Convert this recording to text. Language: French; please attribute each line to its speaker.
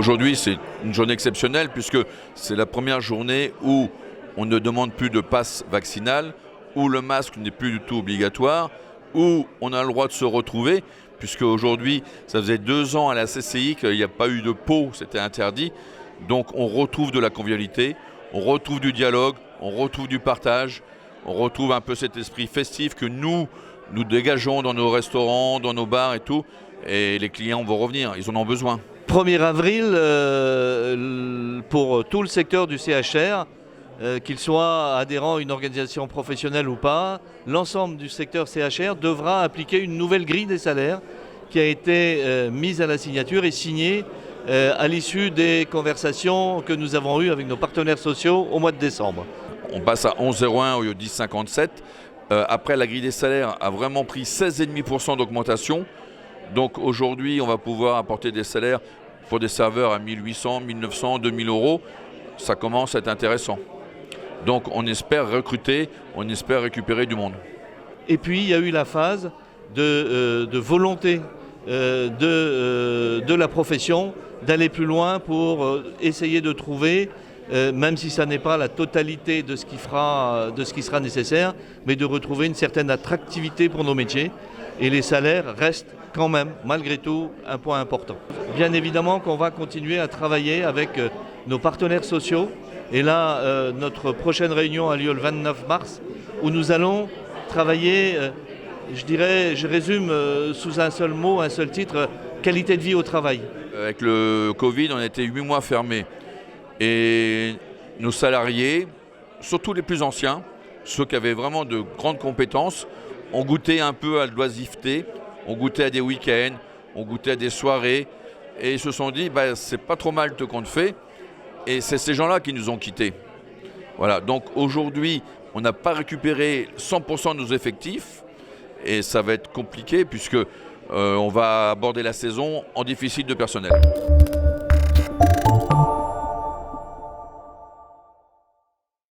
Speaker 1: Aujourd'hui, c'est une journée exceptionnelle puisque c'est la première journée où on ne demande plus de passe vaccinal, où le masque n'est plus du tout obligatoire, où on a le droit de se retrouver, puisque aujourd'hui, ça faisait 2 ans à la CCI qu'il n'y a pas eu de pot, c'était interdit. Donc on retrouve de la convivialité, on retrouve du dialogue, on retrouve du partage, on retrouve un peu cet esprit festif que nous dégageons dans nos restaurants, dans nos bars et tout. Et les clients vont revenir, ils en ont besoin.
Speaker 2: 1er avril, pour tout le secteur du CHR, qu'il soit adhérent à une organisation professionnelle ou pas, l'ensemble du secteur CHR devra appliquer une nouvelle grille des salaires qui a été mise à la signature et signée à l'issue des conversations que nous avons eues avec nos partenaires sociaux au mois de décembre.
Speaker 1: On passe à 11,01 au lieu de 10,57. Après, la grille des salaires a vraiment pris 16,5% d'augmentation. Donc aujourd'hui, on va pouvoir apporter des salaires pour des serveurs à 1800, 1900, 2000 euros. Ça commence à être intéressant. Donc on espère recruter, on espère récupérer du monde.
Speaker 2: Et puis il y a eu la phase de volonté de la profession d'aller plus loin pour essayer de trouver, même si ça n'est pas la totalité de ce qui sera nécessaire, mais de retrouver une certaine attractivité pour nos métiers. Et les salaires restent quand même, malgré tout, un point important. Bien évidemment qu'on va continuer à travailler avec nos partenaires sociaux. Et là, notre prochaine réunion a lieu le 29 mars, où nous allons travailler, je résume sous un seul mot, un seul titre, qualité de vie au travail.
Speaker 1: Avec le Covid, on a été 8 mois fermés. Et nos salariés, surtout les plus anciens, ceux qui avaient vraiment de grandes compétences, ont goûté un peu à l'oisiveté, ont goûté à des week-ends, ont goûté à des soirées, et ils se sont dit, c'est pas trop mal ce qu'on fait. Et c'est ces gens-là qui nous ont quittés. Voilà, donc aujourd'hui, on n'a pas récupéré 100% de nos effectifs, et ça va être compliqué puisque on va aborder la saison en déficit de personnel.